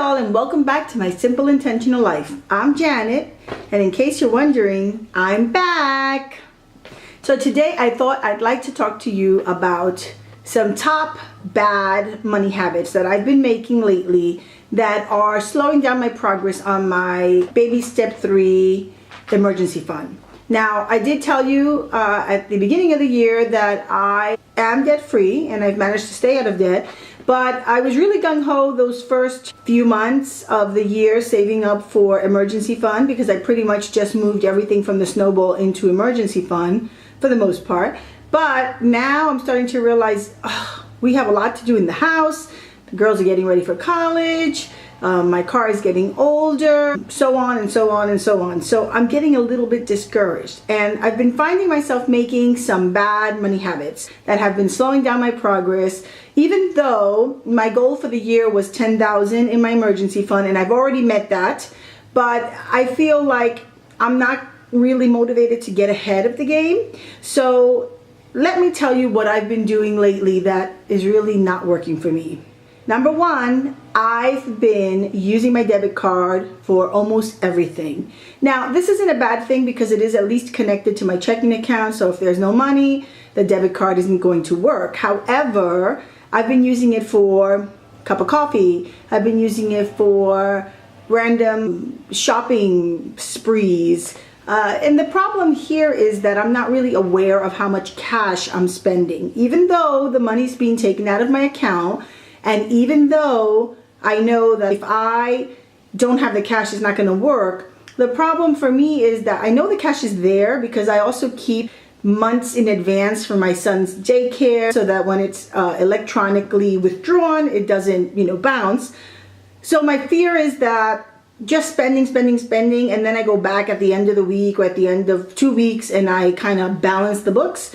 y'all, and welcome back to my Simple Intentional Life. I'm Janet, and in case you're wondering, I'm back. So today I thought I'd like to talk to you about some top bad money habits that I've been making lately that are slowing down my progress on my baby step 3 emergency fund. Now, I did tell you at the beginning of the year that I am debt free and I've managed to stay out of debt. But I was really gung-ho those first few months of the year saving up for emergency fund because I pretty much just moved everything from the snowball into emergency fund for the most part. But now I'm starting to realize we have a lot to do in the house. The girls are getting ready for college. My car is getting older, so on and so on and so on. So I'm getting a little bit discouraged, and I've been finding myself making some bad money habits that have been slowing down my progress, even though my goal for the year was $10,000 in my emergency fund, and I've already met that. But I feel like I'm not really motivated to get ahead of the game. So let me tell you what I've been doing lately that is really not working for me. Number one, I've been using my debit card for almost everything. Now, this isn't a bad thing because it is at least connected to my checking account. So if there's no money, the debit card isn't going to work. However, I've been using it for a cup of coffee. I've been using it for random shopping sprees. And the problem here is that I'm not really aware of how much cash I'm spending. Even though the money's being taken out of my account, and even though I know that if I don't have the cash, it's not going to work, the problem for me is that I know the cash is there because I also keep months in advance for my son's daycare so that when it's electronically withdrawn, it doesn't, bounce. So my fear is that just spending, and then I go back at the end of the week or at the end of 2 weeks and I kind of balance the books.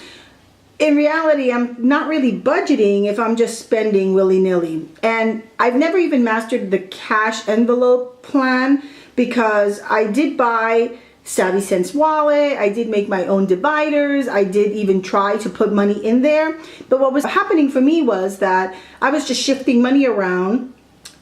In reality, I'm not really budgeting if I'm just spending willy-nilly. And I've never even mastered the cash envelope plan because I did buy Savvy Sense wallet, I did make my own dividers, I did even try to put money in there. But what was happening for me was that I was just shifting money around.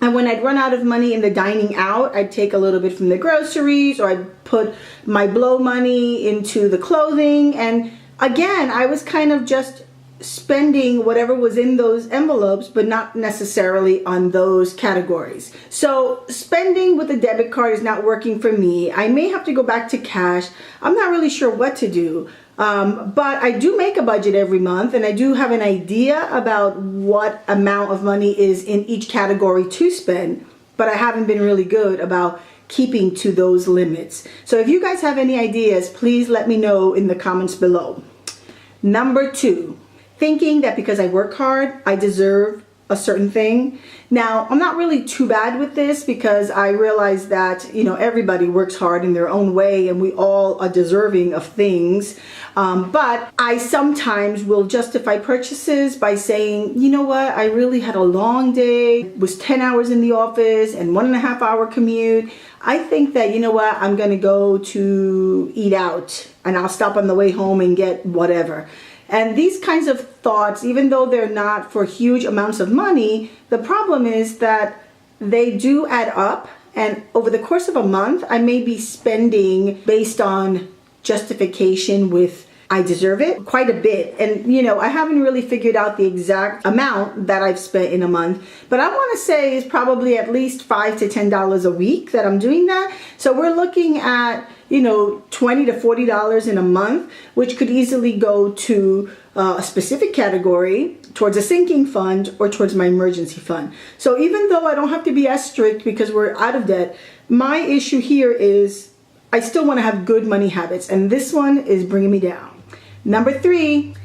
And when I'd run out of money in the dining out, I'd take a little bit from the groceries or I'd put my blow money into the clothing. And again, I was kind of just spending whatever was in those envelopes, but not necessarily on those categories. So spending with a debit card is not working for me. I may have to go back to cash. I'm not really sure what to do. But I do make a budget every month and I do have an idea about what amount of money is in each category to spend, but I haven't been really good about keeping to those limits. So if you guys have any ideas, please let me know in the comments below. Number 2, thinking that because I work hard, I deserve a certain thing. Now, I'm not really too bad with this because I realize that, everybody works hard in their own way and we all are deserving of things. But I sometimes will justify purchases by saying, you know what, I really had a long day, it was 10 hours in the office and 1.5 hour commute. I think that, I'm going to go to eat out and I'll stop on the way home and get whatever. And these kinds of thoughts, even though they're not for huge amounts of money, the problem is that they do add up. And over the course of a month, I may be spending based on justification with I deserve it quite a bit. And, I haven't really figured out the exact amount that I've spent in a month, but I want to say it's probably at least $5 to $10 a week that I'm doing that. So we're looking at, $20 to $40 in a month, which could easily go to a specific category, towards a sinking fund or towards my emergency fund. So even though I don't have to be as strict because we're out of debt, my issue here is I still want to have good money habits, and this one is bringing me down. Number 3,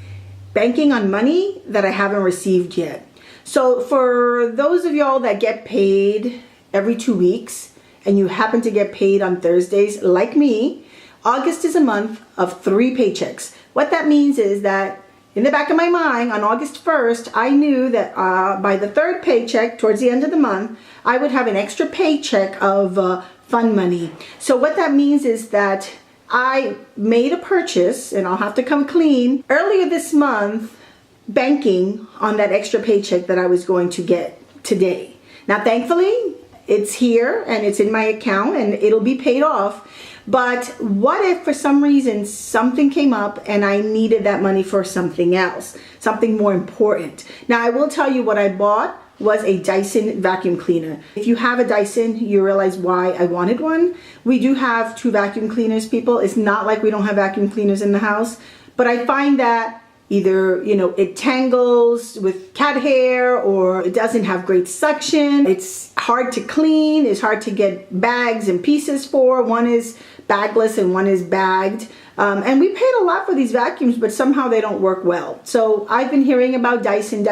banking on money that I haven't received yet. So for those of y'all that get paid every 2 weeks and you happen to get paid on Thursdays like me, August is a month of 3 paychecks. What that means is that in the back of my mind on August 1st, I knew that by the 3rd paycheck towards the end of the month, I would have an extra paycheck of fund money. So what that means is that I made a purchase, and I'll have to come clean, earlier this month, banking on that extra paycheck that I was going to get today. Now, thankfully, it's here and it's in my account and it'll be paid off. But what if for some reason something came up and I needed that money for something else, something more important? Now, I will tell you what I bought was a Dyson vacuum cleaner. If you have a Dyson, you realize why I wanted one. We do have 2 vacuum cleaners, people. It's not like we don't have vacuum cleaners in the house, but I find that either, it tangles with cat hair or it doesn't have great suction. It's hard to clean. It's hard to get bags and pieces for. One is bagless and one is bagged. And we paid a lot for these vacuums, but somehow they don't work well. So I've been hearing about Dyson.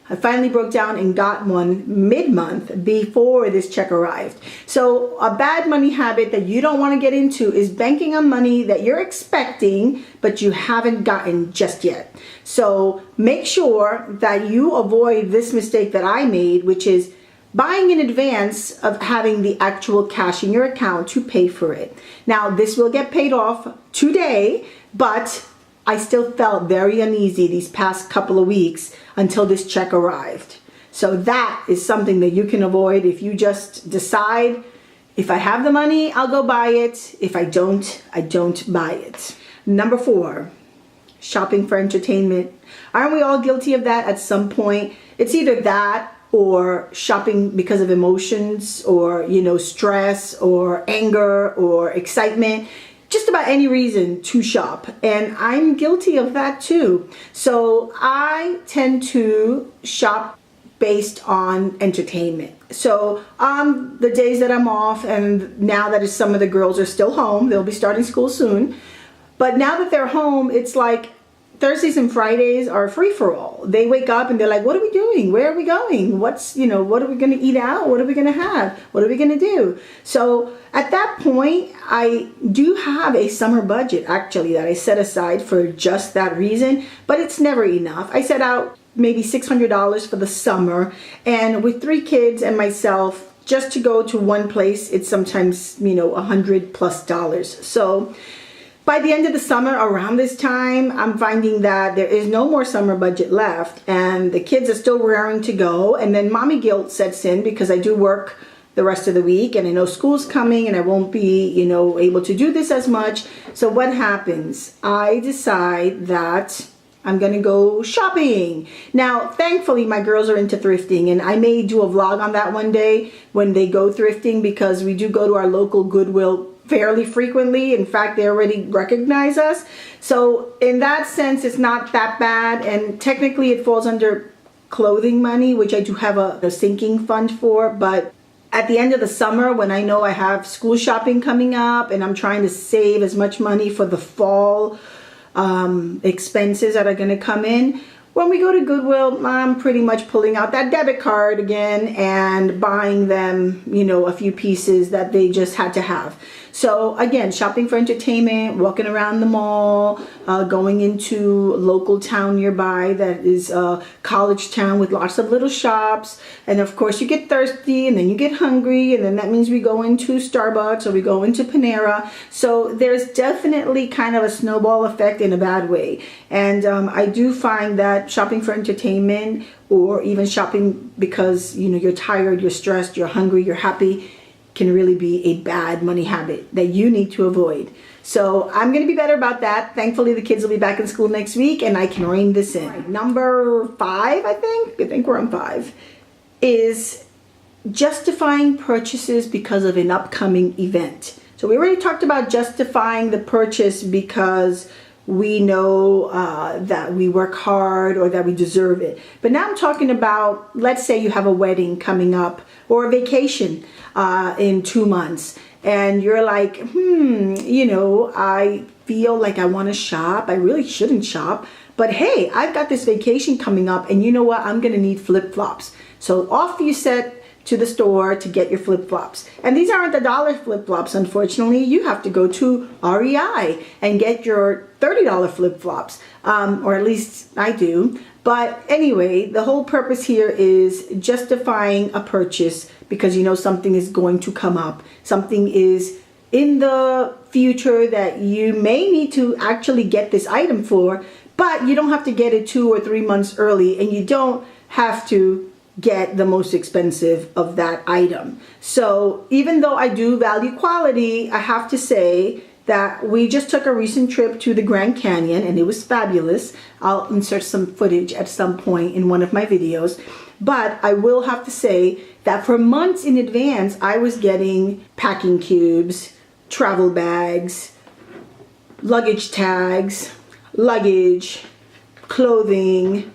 I finally broke down and got one mid-month before this check arrived. So a bad money habit that you don't want to get into is banking on money that you're expecting, but you haven't gotten just yet. So make sure that you avoid this mistake that I made, which is buying in advance of having the actual cash in your account to pay for it. Now, this will get paid off today, but I still felt very uneasy these past couple of weeks until this check arrived. So that is something that you can avoid if you just decide, if I have the money, I'll go buy it. If I don't buy it. Number 4, shopping for entertainment. Aren't we all guilty of that at some point? It's either that or shopping because of emotions or, stress or anger or excitement. Just about any reason to shop, and I'm guilty of that too. So I tend to shop based on entertainment. So on the days that I'm off, and now that some of the girls are still home, they'll be starting school soon, but now that they're home, it's like Thursdays and Fridays are free for all. They wake up and they're like, what are we doing? Where are we going? What are we going to eat out? What are we going to have? What are we going to do? So at that point, I do have a summer budget actually that I set aside for just that reason, but it's never enough. I set out maybe $600 for the summer, and with 3 kids and myself, just to go to one place, it's sometimes, $100+. So by the end of the summer, around this time, I'm finding that there is no more summer budget left and the kids are still raring to go. And then mommy guilt sets in because I do work the rest of the week and I know school's coming and I won't be, able to do this as much. So what happens? I decide that I'm gonna go shopping. Now, thankfully, my girls are into thrifting, and I may do a vlog on that one day when they go thrifting, because we do go to our local Goodwill fairly frequently. In fact, they already recognize us. So in that sense, it's not that bad, and technically it falls under clothing money, which I do have a sinking fund for. But at the end of the summer, when I know I have school shopping coming up and I'm trying to save as much money for the fall expenses that are going to come in, when we go to Goodwill, I'm pretty much pulling out that debit card again and buying them, a few pieces that they just had to have. So again, shopping for entertainment, walking around the mall, going into a local town nearby that is a college town with lots of little shops. And of course you get thirsty and then you get hungry, and then that means we go into Starbucks or we go into Panera. So there's definitely kind of a snowball effect in a bad way. And I do find that shopping for entertainment, or even shopping because you're tired, you're stressed, you're hungry, you're happy, can really be a bad money habit that you need to avoid. So I'm going to be better about that. Thankfully, the kids will be back in school next week and I can rein this in. Right. Number 5, I think we're on 5, is justifying purchases because of an upcoming event. So we already talked about justifying the purchase because we know that we work hard or that we deserve it. But now I'm talking about, let's say you have a wedding coming up or a vacation in 2 months, and you're like, I feel like I want to shop. I really shouldn't shop, but hey, I've got this vacation coming up, and you know what? I'm going to need flip-flops. So off you set to the store to get your flip-flops. And these aren't the dollar flip-flops, unfortunately. You have to go to REI and get your $30 flip-flops, or at least I do. But anyway, the whole purpose here is justifying a purchase because something is going to come up. Something is in the future that you may need to actually get this item for, but you don't have to get it 2 or 3 months early, and you don't have to get the most expensive of that item. So even though I do value quality, I have to say that we just took a recent trip to the Grand Canyon and it was fabulous. I'll insert some footage at some point in one of my videos. But I will have to say that for months in advance, I was getting packing cubes, travel bags, luggage tags, luggage, clothing,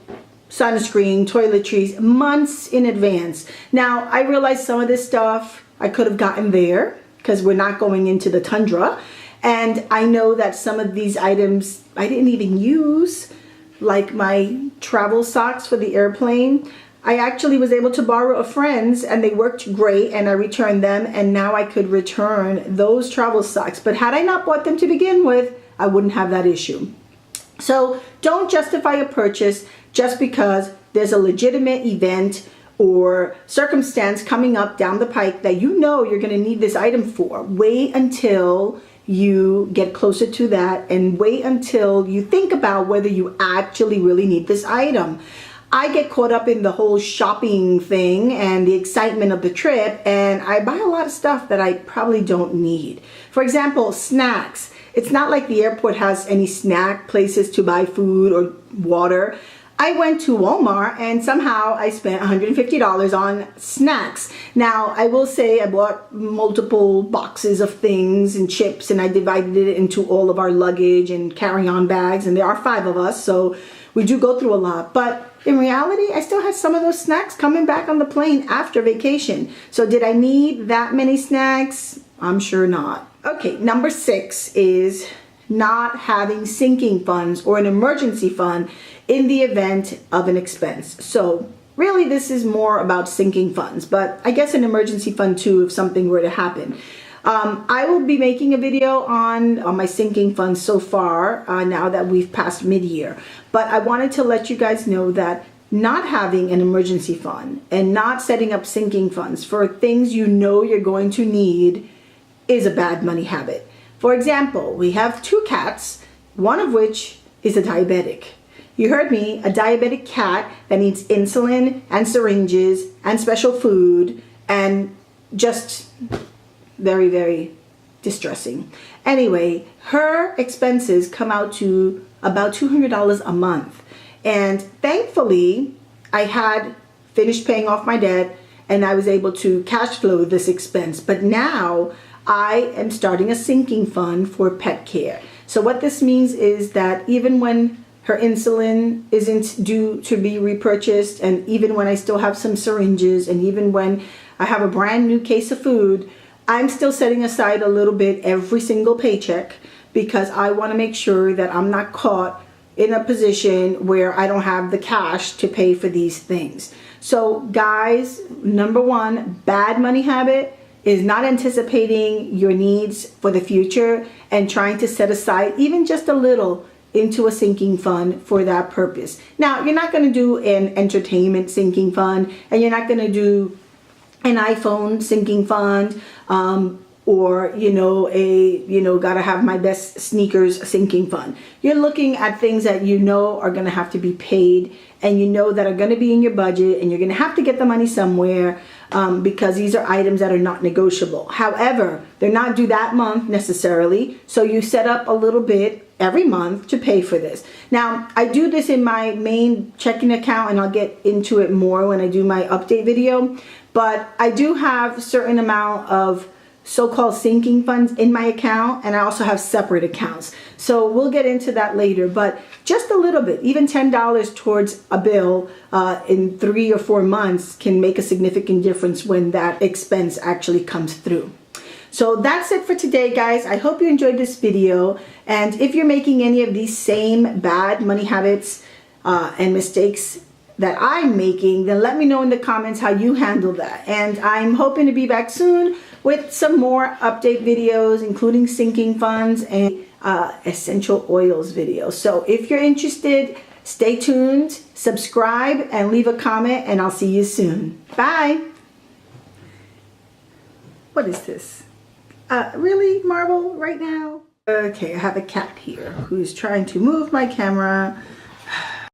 sunscreen, toiletries, months in advance. Now, I realize some of this stuff I could have gotten there because we're not going into the tundra. And I know that some of these items I didn't even use, like my travel socks for the airplane. I actually was able to borrow a friend's and they worked great and I returned them, and now I could return those travel socks. But had I not bought them to begin with, I wouldn't have that issue. So don't justify a purchase just because there's a legitimate event or circumstance coming up down the pike that you know you're going to need this item for. Wait until you get closer to that and wait until you think about whether you actually really need this item. I get caught up in the whole shopping thing and the excitement of the trip, and I buy a lot of stuff that I probably don't need. For example, snacks. It's not like the airport has any snack places to buy food or water. I went to Walmart and somehow I spent $150 on snacks. Now, I will say I bought multiple boxes of things and chips, and I divided it into all of our luggage and carry-on bags, and there are 5 of us, so we do go through a lot. But in reality, I still had some of those snacks coming back on the plane after vacation. So did I need that many snacks? I'm sure not. Okay, number 6 is not having sinking funds or an emergency fund in the event of an expense. So really this is more about sinking funds, but I guess an emergency fund too if something were to happen. I will be making a video on my sinking funds so far now that we've passed mid-year. But I wanted to let you guys know that not having an emergency fund and not setting up sinking funds for things you know you're going to need is a bad money habit. For example, we have 2 cats, one of which is a diabetic. You heard me, a diabetic cat that needs insulin and syringes and special food and just very, very distressing. Anyway, her expenses come out to about $200 a month. And thankfully, I had finished paying off my debt and I was able to cash flow this expense. But now I am starting a sinking fund for pet care. So what this means is that even when her insulin isn't due to be repurchased, and even when I still have some syringes, and even when I have a brand new case of food, I'm still setting aside a little bit every single paycheck because I want to make sure that I'm not caught in a position where I don't have the cash to pay for these things. So guys, number 1, bad money habit is not anticipating your needs for the future and trying to set aside even just a little into a sinking fund for that purpose. Now, you're not going to do an entertainment sinking fund, and you're not going to do an iPhone sinking fund, or gotta have my best sneakers sinking fund. You're looking at things that you know are going to have to be paid, and you know that are going to be in your budget, and you're going to have to get the money somewhere, because these are items that are not negotiable. However, they're not due that month necessarily, so you set up a little bit every month to pay for this. Now, I do this in my main checking account, and I'll get into it more when I do my update video, but I do have a certain amount of so-called sinking funds in my account, and I also have separate accounts. So we'll get into that later, but just a little bit, even $10 towards a bill in 3 or 4 months can make a significant difference when that expense actually comes through. So that's it for today, guys. I hope you enjoyed this video, and if you're making any of these same bad money habits and mistakes that I'm making, then let me know in the comments how you handle that. And I'm hoping to be back soon with some more update videos, including sinking funds and essential oils videos. So if you're interested, stay tuned, subscribe, and leave a comment, and I'll see you soon. Bye. What is this? Really, Marvel, right now? Okay, I have a cat here who's trying to move my camera.